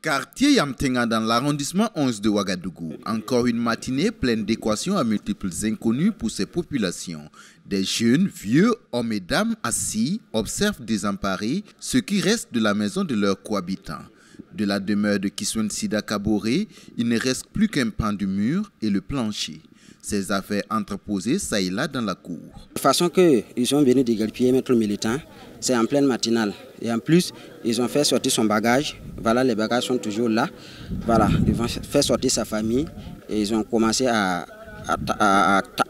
Quartier Yamtenga dans l'arrondissement 11 de Ouagadougou. Encore une matinée pleine d'équations à multiples inconnues pour ces populations. Des jeunes, vieux, hommes et dames assis observent désemparés ce qui reste de la maison de leurs cohabitants. De la demeure de Kiswen Sida Kaboré, il ne reste plus qu'un pan du mur et le plancher. Ces affaires entreposées ça et là dans la cour. De façon qu'ils sont venus déguerpiller maître militant, c'est en pleine matinale. Et en plus, ils ont fait sortir son bagage. Voilà, les bagages sont toujours là. Voilà, ils vont faire sortir sa famille et ils ont commencé à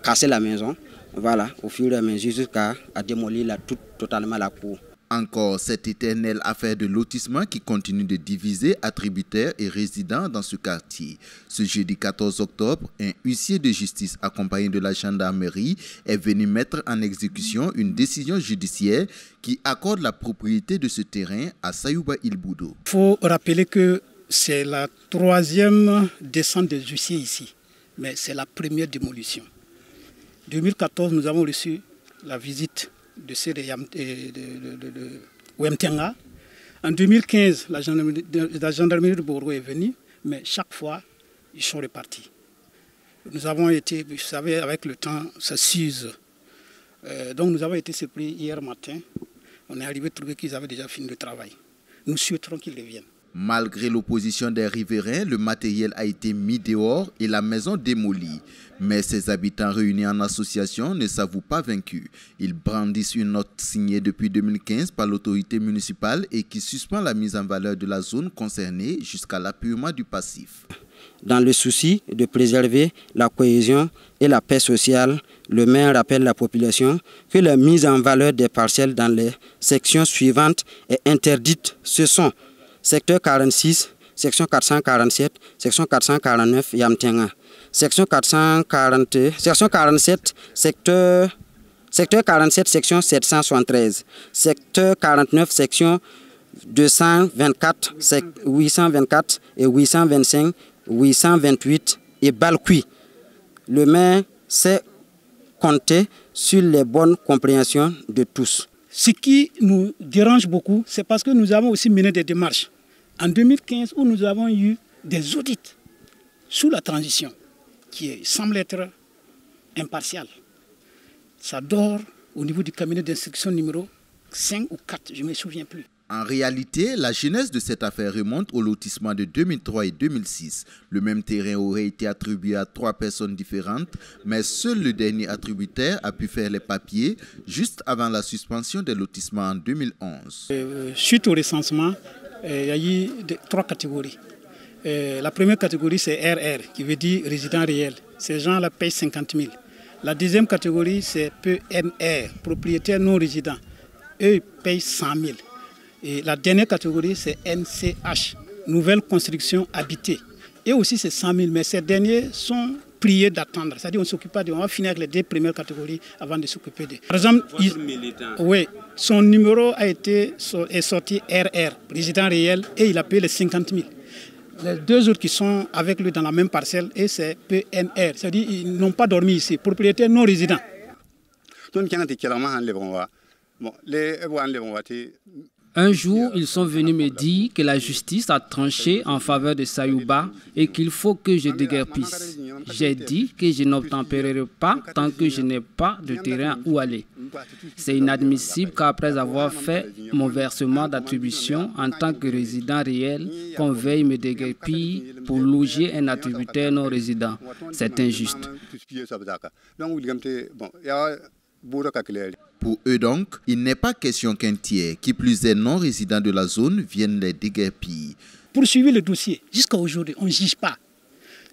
casser la maison. Voilà, au fur et à mesure jusqu'à démolir totalement la cour. Encore cette éternelle affaire de lotissement qui continue de diviser attributaires et résidents dans ce quartier. Ce jeudi 14 octobre, un huissier de justice accompagné de la gendarmerie est venu mettre en exécution une décision judiciaire qui accorde la propriété de ce terrain à Sayouba Ilboudo. Il faut rappeler que c'est la troisième descente des huissiers ici, mais c'est la première démolition. En 2014, nous avons reçu la visite de Yamtenga. En 2015, la gendarmerie de Boro est venue, mais chaque fois, ils sont repartis. Nous avons été, vous savez, avec le temps, ça s'use. Donc nous avons été surpris hier matin. On est arrivé à trouver qu'ils avaient déjà fini le travail. Nous souhaiterons qu'ils reviennent. Malgré l'opposition des riverains, le matériel a été mis dehors et la maison démolie. Mais ses habitants réunis en association ne s'avouent pas vaincus. Ils brandissent une note signée depuis 2015 par l'autorité municipale et qui suspend la mise en valeur de la zone concernée jusqu'à l'appurement du passif. Dans le souci de préserver la cohésion et la paix sociale, le maire rappelle la population que la mise en valeur des parcelles dans les sections suivantes est interdite. Ce sont secteur 46, section 447, section 449, Yamtenga. Section 47, secteur 47, section 773. Secteur 49, section 224, 824 et 825, 828 et Balkui. Le maire sait compter sur les bonnes compréhensions de tous. Ce qui nous dérange beaucoup, c'est parce que nous avons aussi mené des démarches. En 2015, où nous avons eu des audits sous la transition, qui semble être impartial. Ça dort au niveau du cabinet d'instruction numéro 5 ou 4, je ne me souviens plus. En réalité, la genèse de cette affaire remonte au lotissement de 2003 et 2006. Le même terrain aurait été attribué à 3 personnes différentes, mais seul le dernier attributaire a pu faire les papiers juste avant la suspension des lotissements en 2011. Suite au recensement, il y a eu 3 catégories. La première catégorie, c'est RR, qui veut dire résident réel. Ces gens-là payent 50 000. La deuxième catégorie, c'est PNR, propriétaire non résident. Eux, ils payent 100 000. Et la dernière catégorie, c'est NCH, nouvelle construction habitée. Et aussi, c'est 100 000, mais ces derniers sont priés d'attendre. C'est-à-dire qu'on s'occupe pas on va finir avec les 2 premières catégories avant de s'occuper d'eux. Par exemple, son numéro est sorti RR, résident réel, et il a payé les 50 000. Les 2 autres qui sont avec lui dans la même parcelle, et c'est PNR, c'est-à-dire qu'ils n'ont pas dormi ici, propriétaire non résident. Un jour, ils sont venus me dire que la justice a tranché en faveur de Sayouba et qu'il faut que je déguerpisse. J'ai dit que je n'obtempérerai pas tant que je n'ai pas de terrain où aller. C'est inadmissible qu'après avoir fait mon versement d'attribution en tant que résident réel, qu'on veuille me déguerpir pour loger un attributaire non résident. C'est injuste. Pour eux donc, il n'est pas question qu'un tiers, qui plus est non-résident de la zone, vienne les déguerpir. Pour suivre le dossier, jusqu'à aujourd'hui, on ne juge pas.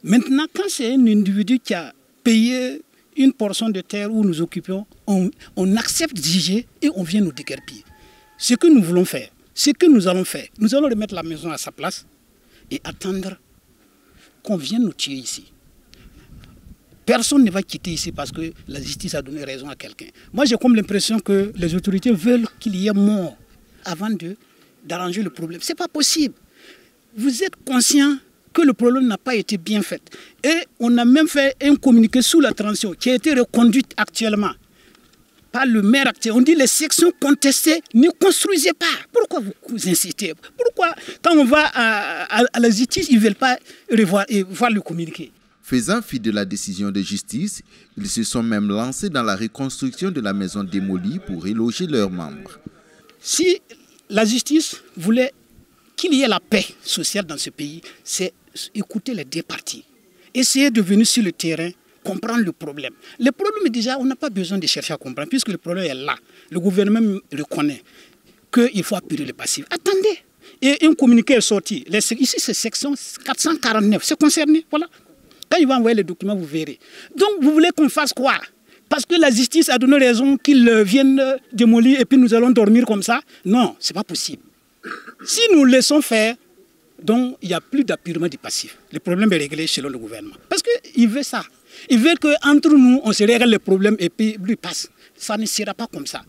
Maintenant, quand c'est un individu qui a payé une portion de terre où nous occupons, on accepte de juger et on vient nous déguerpir. Ce que nous voulons faire, ce que nous allons faire, nous allons remettre la maison à sa place et attendre qu'on vienne nous tuer ici. Personne ne va quitter ici parce que la justice a donné raison à quelqu'un. Moi, j'ai comme l'impression que les autorités veulent qu'il y ait mort avant d'arranger le problème. Ce n'est pas possible. Vous êtes conscient que le problème n'a pas été bien fait. Et on a même fait un communiqué sous la transition qui a été reconduite actuellement pas le maire actuel. On dit les sections contestées, ne construisez pas. Pourquoi vous insistez? Pourquoi, quand on va à la justice, ils ne veulent pas voir le communiqué? Faisant fi de la décision de justice, ils se sont même lancés dans la reconstruction de la maison démolie pour reloger leurs membres. Si la justice voulait qu'il y ait la paix sociale dans ce pays, c'est écouter les deux parties. Essayer de venir sur le terrain, comprendre le problème. Le problème, déjà, on n'a pas besoin de chercher à comprendre, puisque le problème est là. Le gouvernement reconnaît qu'il faut appuyer le passif. Attendez, et un communiqué est sorti. Ici, c'est section 449, c'est concerné, voilà. Quand il va envoyer les documents, vous verrez. Donc, vous voulez qu'on fasse quoi? Parce que la justice a donné raison qu'ils viennent démolir et puis nous allons dormir comme ça? Non, ce n'est pas possible. Si nous laissons faire, donc il n'y a plus d'apurement du passif. Le problème est réglé selon le gouvernement. Parce qu'il veut ça. Il veut qu'entre nous, on se règle les problèmes et puis lui passe. Ça ne sera pas comme ça.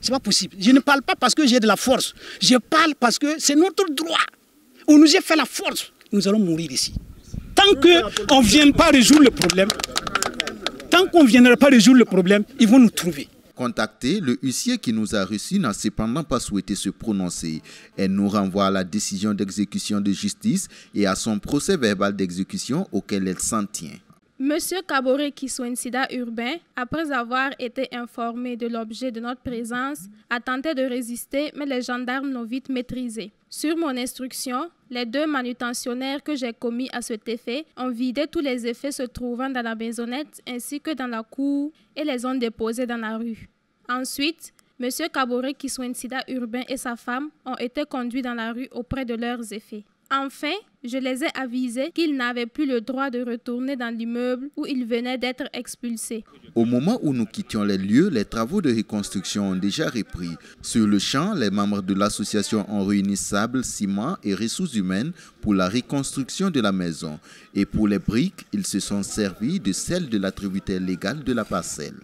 Ce n'est pas possible. Je ne parle pas parce que j'ai de la force. Je parle parce que c'est notre droit. On nous a fait la force. Nous allons mourir ici. Tant qu'on ne vient pas résoudre le problème, ils vont nous trouver. Contacté, le huissier qui nous a reçus n'a cependant pas souhaité se prononcer. Elle nous renvoie à la décision d'exécution de justice et à son procès verbal d'exécution auquel elle s'en tient. Monsieur Kaboré Kiswensida Urbain, après avoir été informé de l'objet de notre présence, a tenté de résister, mais les gendarmes l'ont vite maîtrisé. Sur mon instruction, les 2 manutentionnaires que j'ai commis à cet effet ont vidé tous les effets se trouvant dans la maisonnette ainsi que dans la cour et les ont déposés dans la rue. Ensuite, Monsieur Kaboré Kiswensida Urbain et sa femme ont été conduits dans la rue auprès de leurs effets. Enfin, je les ai avisés qu'ils n'avaient plus le droit de retourner dans l'immeuble où ils venaient d'être expulsés. Au moment où nous quittions les lieux, les travaux de reconstruction ont déjà repris. Sur le champ, les membres de l'association ont réuni sable, ciment et ressources humaines pour la reconstruction de la maison. Et pour les briques, ils se sont servis de celles de l'attributaire légal de la parcelle.